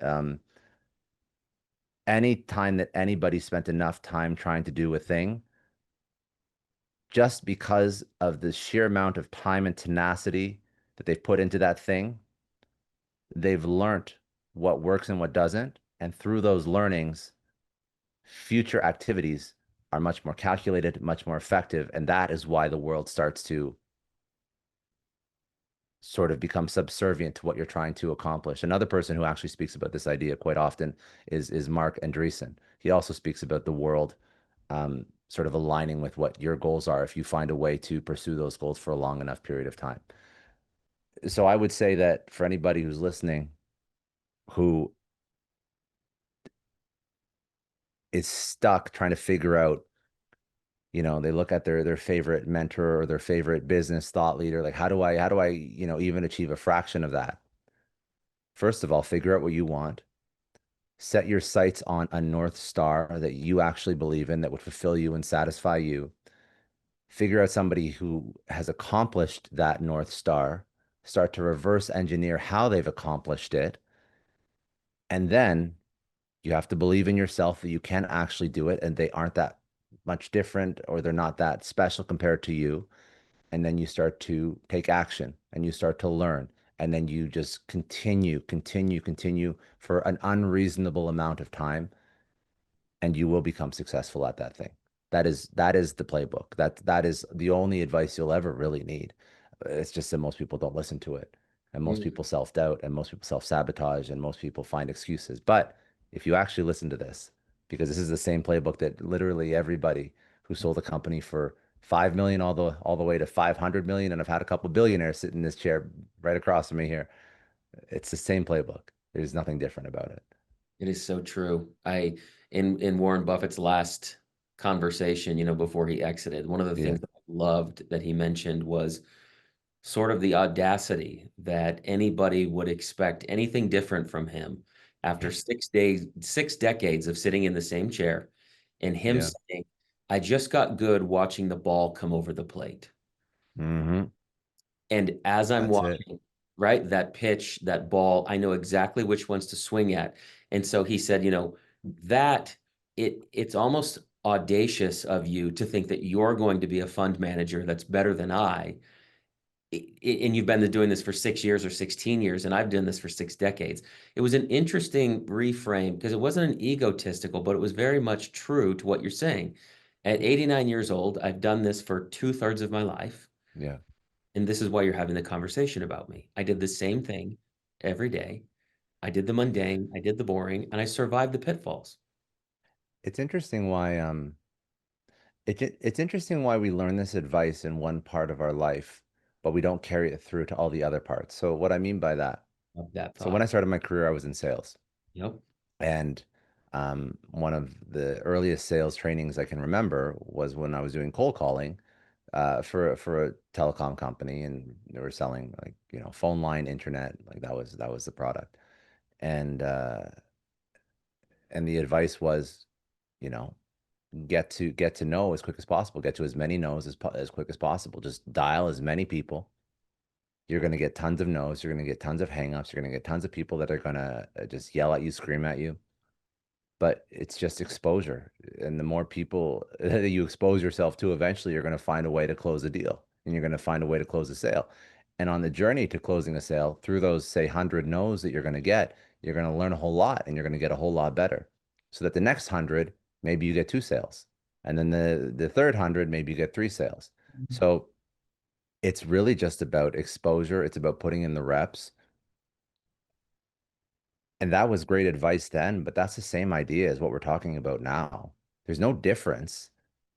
Any time that anybody spent enough time trying to do a thing, just because of the sheer amount of time and tenacity that they've put into that thing, they've learned what works and what doesn't. And through those learnings, future activities are much more calculated, much more effective. And that is why the world starts to sort of become subservient to what you're trying to accomplish. Another person who actually speaks about this idea quite often is Mark Andreessen. He also speaks about the world sort of aligning with what your goals are if you find a way to pursue those goals for a long enough period of time. So I would say that for anybody who's listening who is stuck trying to figure out, they look at their favorite mentor or their favorite business thought leader, like how do I, even achieve a fraction of that? First of all, figure out what you want. Set your sights on a North Star that you actually believe in that would fulfill you and satisfy you. Figure out somebody who has accomplished that North Star, start to reverse engineer how they've accomplished it. And then you have to believe in yourself that you can actually do it and they aren't that much different or they're not that special compared to you. And then you start to take action and you start to learn. And then you just continue for an unreasonable amount of time and you will become successful at that thing. That is the playbook. That is the only advice you'll ever really need. It's just that most people don't listen to it, and most Mm. people self-doubt, and most people self-sabotage, and most people find excuses. But if you actually listen to this, because this is the same playbook that literally everybody who sold a company for 5 million all the way to 500 million, and I've had a couple billionaires sit in this chair right across from me here. It's the same playbook. There's nothing different about it. It is so true. In Warren Buffett's last conversation, before he exited, one of the Yeah. things that I loved that he mentioned was sort of the audacity that anybody would expect anything different from him after 6 days, 6 decades of sitting in the same chair, and him Yeah. saying, I just got good watching the ball come over the plate. Hmm. And as I'm That's it. watching, right, that pitch, that ball, I know exactly which ones to swing at. And so he said, that it's almost audacious of you to think that you're going to be a fund manager that's better than I. And you've been doing this for 6 years or 16 years, and I've done this for 6 decades. It was an interesting reframe because it wasn't an egotistical, but it was very much true to what you're saying. At 89 years old, I've done this for two-thirds of my life. Yeah. And this is why you're having the conversation about me. I did the same thing every day. I did the mundane, I did the boring, and I survived the pitfalls It's interesting why it's interesting why we learn this advice in one part of our life, but we don't carry it through to all the other parts. So what I mean by that, of that so when thought. I started my career, I was in sales. Yep. And one of the earliest sales trainings I can remember was when I was doing cold calling for a telecom company, and they were selling like, phone line, internet, like that was the product. And and the advice was, you know, get to know as quick as possible, get to as many no's as quick as possible. Just dial as many people. You're going to get tons of no's. You're going to get tons of hangups. You're going to get tons of people that are going to just yell at you, scream at you. But it's just exposure. And the more people that you expose yourself to, eventually you're going to find a way to close a deal and you're going to find a way to close a sale. And on the journey to closing a sale, through those, say, 100 no's that you're going to get, you're going to learn a whole lot and you're going to get a whole lot better. So that the next 100, maybe you get two sales. And then the third 100, maybe you get three sales. So it's really just about exposure. It's about putting in the reps. And that was great advice then, but that's the same idea as what we're talking about now. There's no difference.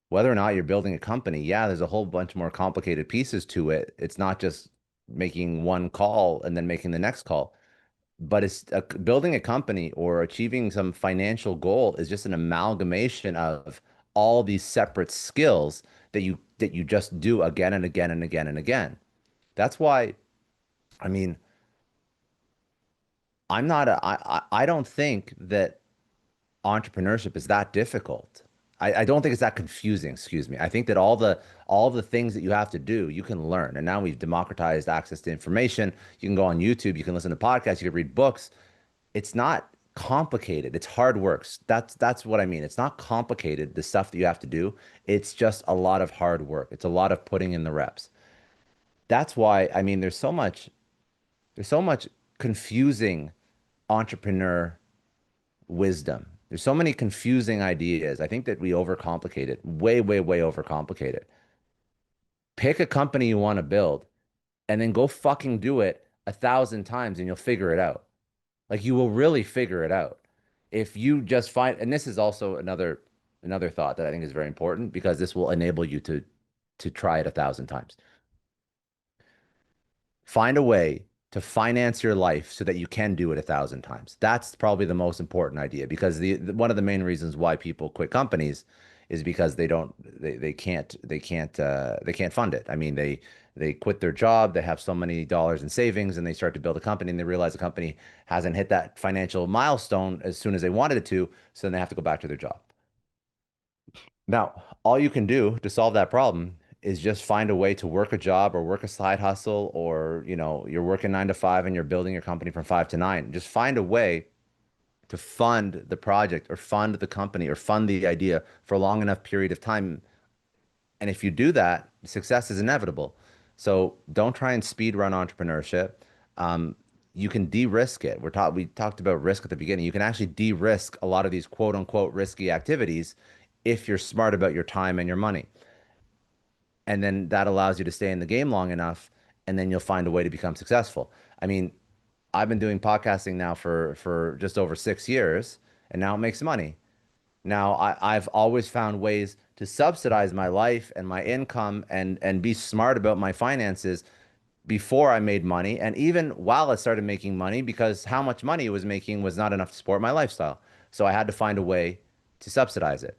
Whether or not you're building a company, yeah, there's a whole bunch more complicated pieces to it. It's not just making one call and then making the next call, but building a company or achieving some financial goal is just an amalgamation of all these separate skills that you just do again and again and again and again. That's why, I mean, I don't think that entrepreneurship is that difficult. I don't think it's that confusing, excuse me. I think that all the things that you have to do, you can learn. And now we've democratized access to information. You can go on YouTube, you can listen to podcasts, you can read books. It's not complicated. It's hard works. That's what I mean. It's not complicated, the stuff that you have to do. It's just a lot of hard work. It's a lot of putting in the reps. That's why, I mean, there's so much confusing entrepreneur wisdom. There's so many confusing ideas. I think that we overcomplicate it, way, way, way overcomplicate it. Pick a company you want to build and then go fucking do it 1,000 times and you'll figure it out. Like you will really figure it out. If you just find, and this is also another thought that I think is very important because this will enable you to try it 1,000 times. Find a way to finance your life so that you can do it 1,000 times. That's probably the most important idea because one of the main reasons why people quit companies is because they can't fund it. I mean, they quit their job, they have so many dollars in savings, and they start to build a company, and they realize the company hasn't hit that financial milestone as soon as they wanted it to, so then they have to go back to their job. Now, all you can do to solve that problem is just find a way to work a job or work a side hustle, or you're working 9 to 5 and you're building your company from 5 to 9. Just find a way to fund the project or fund the company or fund the idea for a long enough period of time. And if you do that, success is inevitable. So don't try and speed run entrepreneurship. Um, you can de-risk it. We talked about risk at the beginning. You can actually de-risk a lot of these quote unquote risky activities if you're smart about your time and your money. And then that allows you to stay in the game long enough, and then you'll find a way to become successful. I mean, I've been doing podcasting now for just over 6 years, and now it makes money. Now I've always found ways to subsidize my life and my income and be smart about my finances before I made money, and even while I started making money, because how much money it was making was not enough to support my lifestyle. So I had to find a way to subsidize it.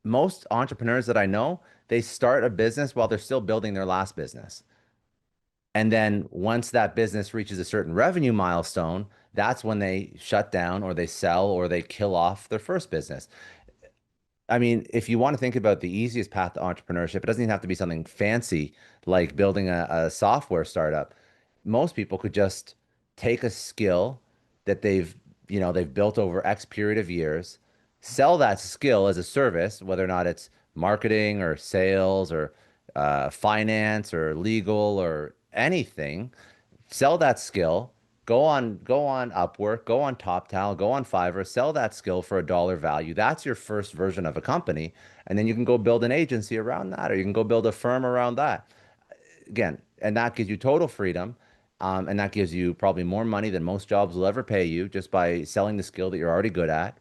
Most entrepreneurs that I know, they start a business while they're still building their last business. And then once that business reaches a certain revenue milestone, that's when they shut down or they sell or they kill off their first business. I mean, if you want to think about the easiest path to entrepreneurship, it doesn't even have to be something fancy like building a software startup. Most people could just take a skill that they've built over X period of years, sell that skill as a service, whether or not it's marketing or sales or finance or legal or anything, sell that skill, go on Upwork, go on TopTal, go on Fiverr, sell that skill for a dollar value. That's your first version of a company. And then you can go build an agency around that, or you can go build a firm around that. Again, and that gives you total freedom. And that gives you probably more money than most jobs will ever pay you just by selling the skill that you're already good at.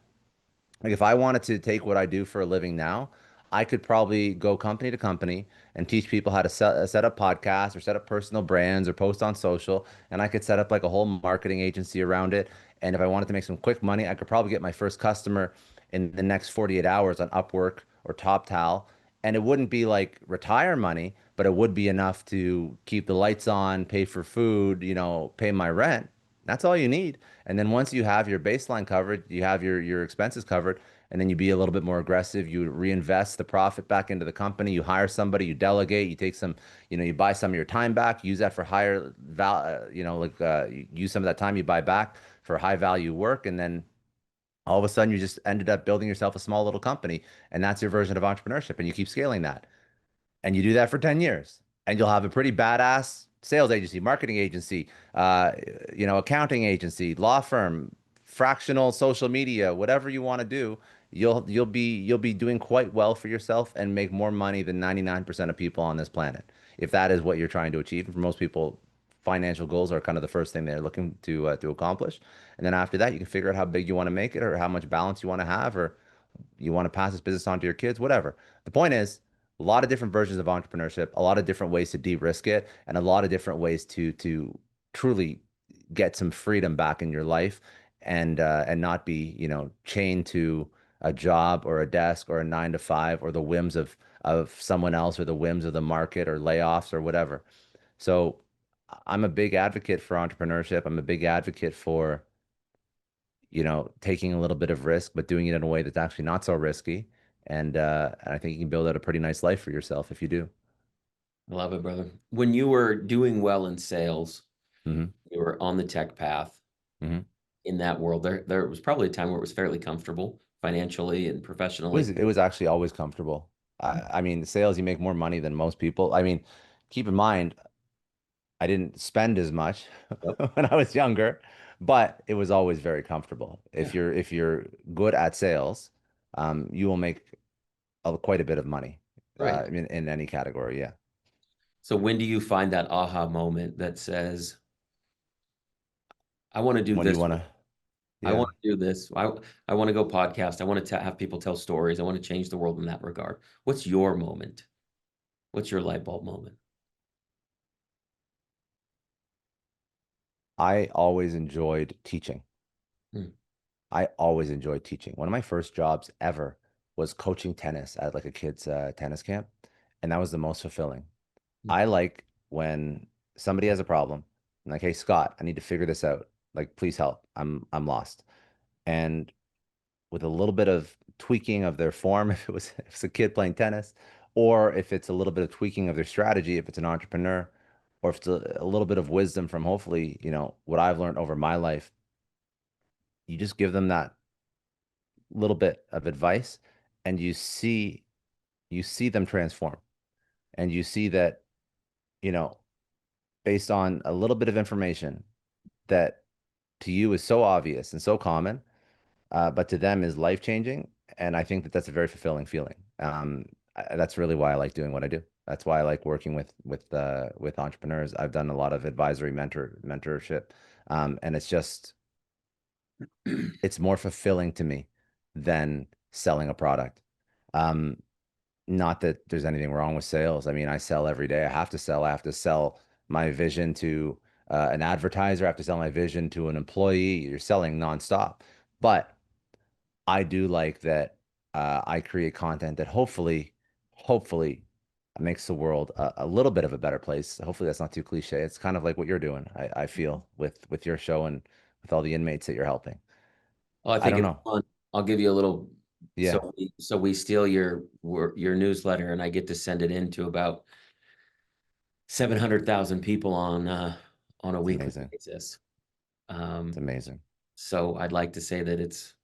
Like if I wanted to take what I do for a living now, I could probably go company to company and teach people how to set up podcasts or set up personal brands or post on social. And I could set up like a whole marketing agency around it. And if I wanted to make some quick money, I could probably get my first customer in the next 48 hours on Upwork or TopTal. And it wouldn't be like retire money, but it would be enough to keep the lights on, pay for food, pay my rent. That's all you need. And then once you have your baseline covered, you have your expenses covered, and then you be a little bit more aggressive. You reinvest the profit back into the company. You hire somebody, you delegate, you take some, you buy some of your time back, use that for higher you use some of that time you buy back for high value work, and then all of a sudden you just ended up building yourself a small little company, and that's your version of entrepreneurship, and you keep scaling that. And you do that for 10 years and you'll have a pretty badass sales agency, marketing agency, accounting agency, law firm, fractional social media, whatever you want to do. You'll be doing quite well for yourself and make more money than 99% of people on this planet. If that is what you're trying to achieve. And for most people, financial goals are kind of the first thing they're looking to accomplish. And then after that, you can figure out how big you want to make it or how much balance you want to have, or you want to pass this business on to your kids, whatever. The point is, a lot of different versions of entrepreneurship, a lot of different ways to de-risk it, and a lot of different ways to truly get some freedom back in your life and not be, chained to a job or a desk or a 9 to 5 or the whims of someone else or the whims of the market or layoffs or whatever. So I'm a big advocate for entrepreneurship. I'm a big advocate for taking a little bit of risk, but doing it in a way that's actually not so risky. And I think you can build out a pretty nice life for yourself if you do. I love it, brother. When you were doing well in sales, Hmm. you were on the tech path Hmm. in that world. There was probably a time where it was fairly comfortable financially and It was professionally. it was actually always comfortable. I mean, sales, you make more money than most people. I mean, keep in mind, I didn't spend as much Yep. when I was younger, but it was always very comfortable. Yeah. If you're good at sales, you will make quite a bit of money Right. in any category. Yeah. So when do you find that aha moment that says, I want to do When you this? want to, I yeah. want to do this. I want to go podcast. I want to have people tell stories. I want to change the world in that regard. What's your moment? What's your light bulb moment? I always enjoyed teaching. Hmm. I always enjoyed teaching. One of my first jobs ever was coaching tennis at like a kid's tennis camp, and that was the most fulfilling. Hmm. I like when somebody has a problem, I'm like, hey Scott, I need to figure this out. Like, please help. I'm lost. And with a little bit of tweaking of their form, if it's a kid playing tennis, or if it's a little bit of tweaking of their strategy, if it's an entrepreneur, or if it's a little bit of wisdom from hopefully, what I've learned over my life, you just give them that little bit of advice and you see them transform. And you see that, you know, based on a little bit of information that to you is so obvious and so common, but to them is life changing. And I think that that's a very fulfilling feeling. That's really why I like doing what I do. That's why I like working with entrepreneurs. I've done a lot of advisory mentorship, and it's more fulfilling to me than selling a product. Um, Not that there's anything wrong with sales. I mean, I sell every day. I have to sell. I have to sell my vision to an advertiser. I have to sell my vision to an employee. You're selling nonstop. But I do like that I create content that hopefully makes the world a little bit of a better place. Hopefully that's not too cliche. It's kind of like what you're doing, I feel, with your show and with all the inmates that you're helping. Well, I I think don't it's know. fun. I'll give you a little. Yeah, So we steal your newsletter, and I get to send it in to about 700,000 people on a it's weekly amazing. basis. It's Um, amazing. so I'd like to say that it's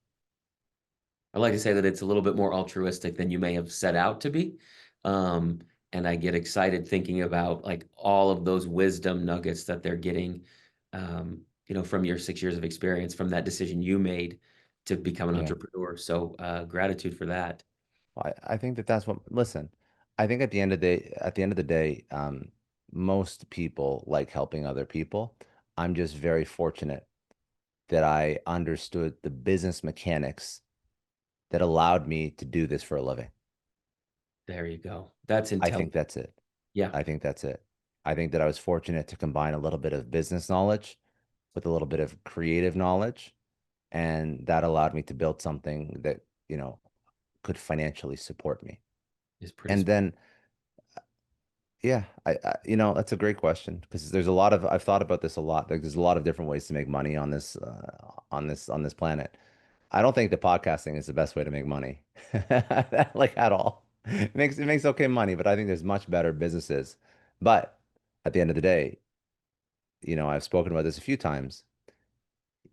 a little bit more altruistic than you may have set out to be. Um, and I get excited thinking about like all of those wisdom nuggets that they're getting, from your 6 years of experience from that decision you made to become an Yeah. entrepreneur. So gratitude for that. I think that that's what, listen, I think at the end of the day, most people like helping other people. I'm just very fortunate that I understood the business mechanics that allowed me to do this for a living. There you go. That's I think intelligent. that's it. Yeah, I think that's it. I think that I was fortunate to combine a little bit of business knowledge with a little bit of creative knowledge, and that allowed me to build something that, could financially support me. is pretty And smart. then yeah, that's a great question because I've thought about this a lot. Like, there's a lot of different ways to make money on this planet. I don't think that podcasting is the best way to make money, like at all. It makes okay money, but I think there's much better businesses. But at the end of the day, I've spoken about this a few times.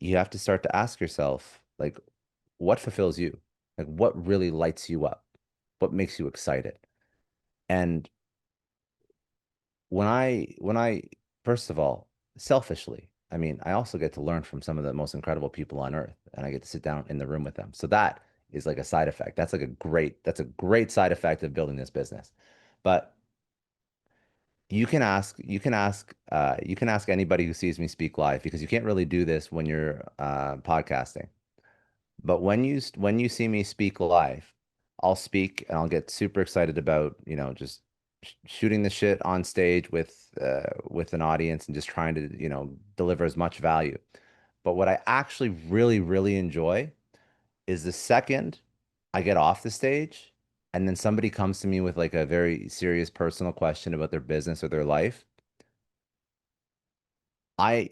You have to start to ask yourself, like, what fulfills you? Like, what really lights you up? What makes you excited? And when I first of all, selfishly, I mean, I also get to learn from some of the most incredible people on earth, and I get to sit down in the room with them. So that is like a side effect. That's a great side effect of building this business. But you can ask anybody who sees me speak live because you can't really do this when you're podcasting. But when you see me speak live, I'll speak and I'll get super excited about, just shooting the shit on stage with an audience and just trying to, deliver as much value. But what I actually really, really enjoy is the second I get off the stage and then somebody comes to me with like a very serious personal question about their business or their life. I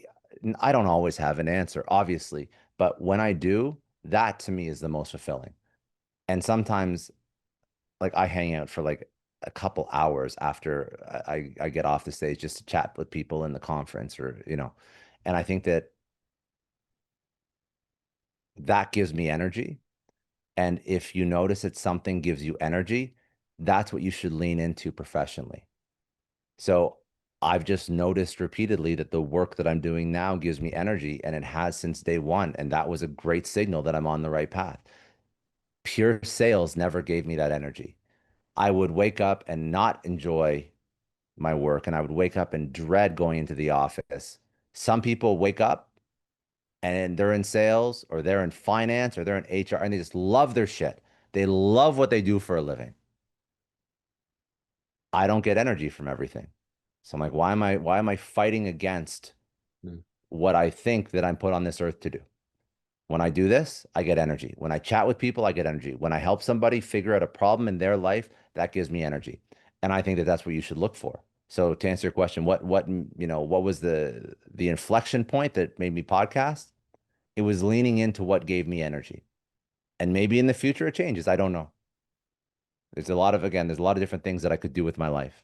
I don't always have an answer, obviously, But when I do, that to me is the most fulfilling. And sometimes like I hang out for like a couple hours after I get off the stage just to chat with people in the conference or, and I think that that gives me energy. And if you notice that something gives you energy, that's what you should lean into professionally. So I've just noticed repeatedly that the work that I'm doing now gives me energy, and it has since day one. And that was a great signal that I'm on the right path. Pure sales never gave me that energy. I would wake up and not enjoy my work, and I would wake up and dread going into the office. Some people wake up and they're in sales or they're in finance or they're in HR and they just love their shit. They love what they do for a living. I don't get energy from everything. So I'm like, why am I fighting against Mm. what I think that I'm put on this earth to do? When I do this, I get energy. When I chat with people, I get energy. When I help somebody figure out a problem in their life, that gives me energy. And I think that that's what you should look for. So to answer your question, what was the inflection point that made me podcast? It was leaning into what gave me energy. And maybe in the future it changes. I don't know. There's a lot of different things that I could do with my life.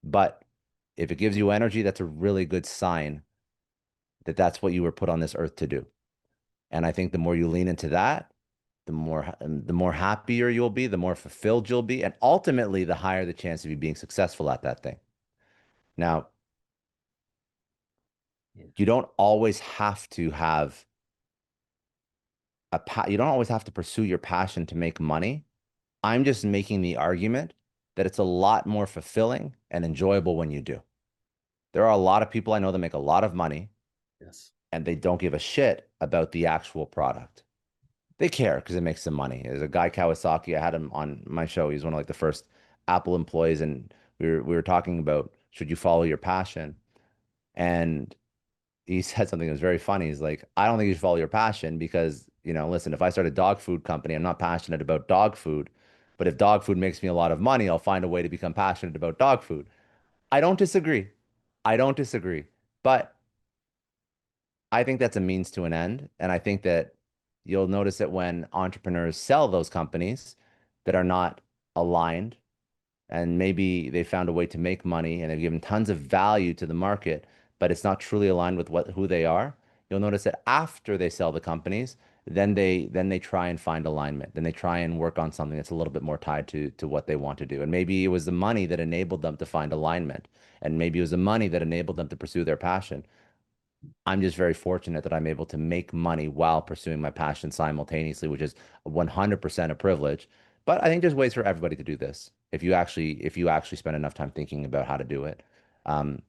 But if it gives you energy, that's a really good sign that that's what you were put on this earth to do. And I think the more you lean into that, the more happier you'll be, the more fulfilled you'll be, and ultimately the higher the chance of you being successful at that thing. Now, Yeah. you don't always have to have you don't always have to pursue your passion to make money. I'm just making the argument that it's a lot more fulfilling and enjoyable when you do. There are a lot of people I know that make a lot of money Yes. and they don't give a shit about the actual product. They care because it makes them money. There's a guy, Kawasaki, I had him on my show. He's one of like the first Apple employees, and we were talking about should you follow your passion? And he said something that was very funny. He's like, I don't think you should follow your passion because, listen, if I start a dog food company, I'm not passionate about dog food. But if dog food makes me a lot of money, I'll find a way to become passionate about dog food. I don't disagree. I don't disagree. But I think that's a means to an end. And I think that you'll notice that when entrepreneurs sell those companies that are not aligned, and maybe they found a way to make money and they've given tons of value to the market, but it's not truly aligned with who they are, you'll notice that after they sell the companies, then they try and find alignment. Then they try and work on something that's a little bit more tied to what they want to do. And maybe it was the money that enabled them to find alignment. And maybe it was the money that enabled them to pursue their passion. I'm just very fortunate that I'm able to make money while pursuing my passion simultaneously, which is 100% a privilege. But I think there's ways for everybody to do this if you actually spend enough time thinking about how to do it. Um,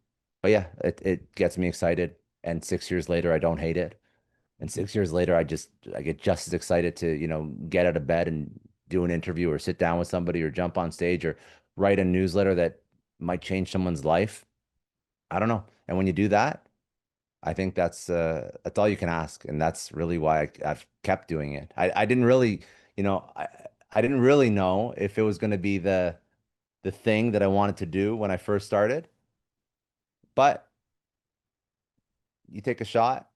but yeah, it gets me excited. And 6 years later, I don't hate it. And 6 years later, I get just as excited to, get out of bed and do an interview or sit down with somebody or jump on stage or write a newsletter that might change someone's life. I don't know. And when you do that, I think that's all you can ask, and that's really why I've kept doing it. I didn't really, I didn't really know if it was going to be the thing that I wanted to do when I first started, but you take a shot,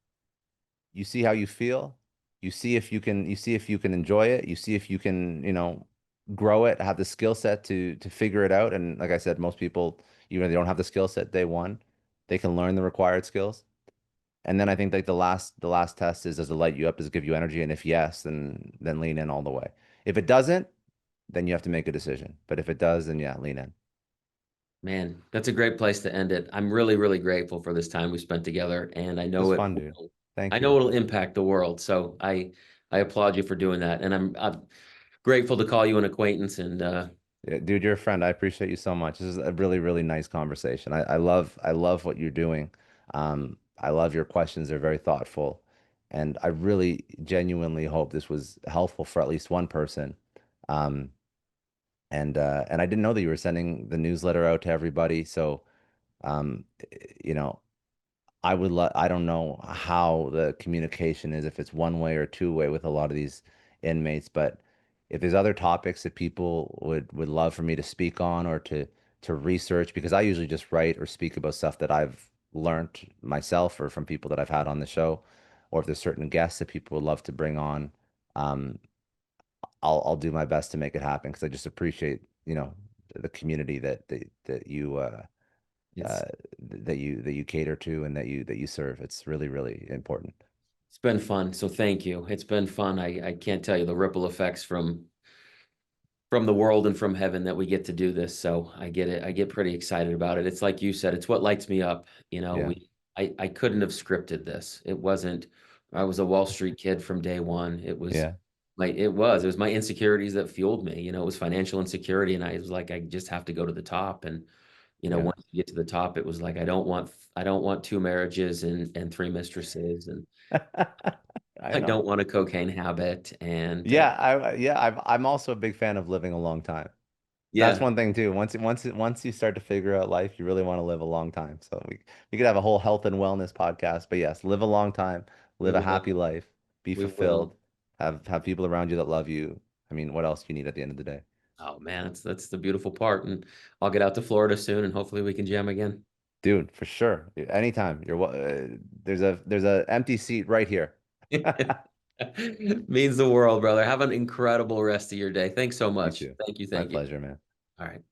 you see how you feel, you see if you can enjoy it, you see if you can, grow it, have the skill set to figure it out. And like I said, most people, even if they don't have the skill set day one, they can learn the required skills. And then I think like the last test is does it light you up? Does it give you energy? And if yes, then lean in all the way. If it doesn't, then you have to make a decision. But if it does, then yeah, lean in. Man, that's a great place to end it. I'm really, really grateful for this time we spent together, and It was fun, dude. I Thank know you. it'll impact the world. So I applaud you for doing that, and I'm grateful to call you an acquaintance. And Yeah, dude, you're a friend. I appreciate you so much. This is a really, really nice conversation. I love what you're doing. I love your questions. They're very thoughtful. And I really genuinely hope this was helpful for at least one person. Um, and I didn't know that you were sending the newsletter out to everybody. So um, you know, I don't know how the communication is, if it's one way or two way with a lot of these inmates, but if there's other topics that people would love for me to speak on or to research, because I usually just write or speak about stuff that I've learned myself or from people that I've had on the show. or if there's certain guests that people would love to bring on, um, I'll do my best to make it happen because I just appreciate, the community that you uh, It's that you cater to and that you serve. It's really, really important. it's been fun. So thank you. It's been fun. I can't tell you the ripple effects from the world and from heaven that we get to do this. So I get it. I get pretty excited about it. It's like you said, it's what lights me up. Yeah, I couldn't have scripted this. It wasn't, I was a Wall Street kid from day one. yeah, It was my insecurities that fueled me. It was financial insecurity. And I was like, I just have to go to the top. And, yeah. once you get to the top, it was like, I don't want two marriages and three mistresses. And I I know. don't want a cocaine habit. And, I'm also a big fan of living a long time. That's yeah, one thing too. Once you start to figure out life, you really want to live a long time. So we could have a whole health and wellness podcast. But yes, live a long time, we live a happy will. life, be We will. fulfilled, have people around you that love you. I mean, what else do you need at the end of the day? Oh man, that's the beautiful part. And I'll get out to Florida soon and hopefully we can jam again. Dude, for sure. Anytime. There's a empty seat right here. Means the world, brother. Have an incredible rest of your day. Thanks so You much. too. Thank you. My Thank you. pleasure, man. All right.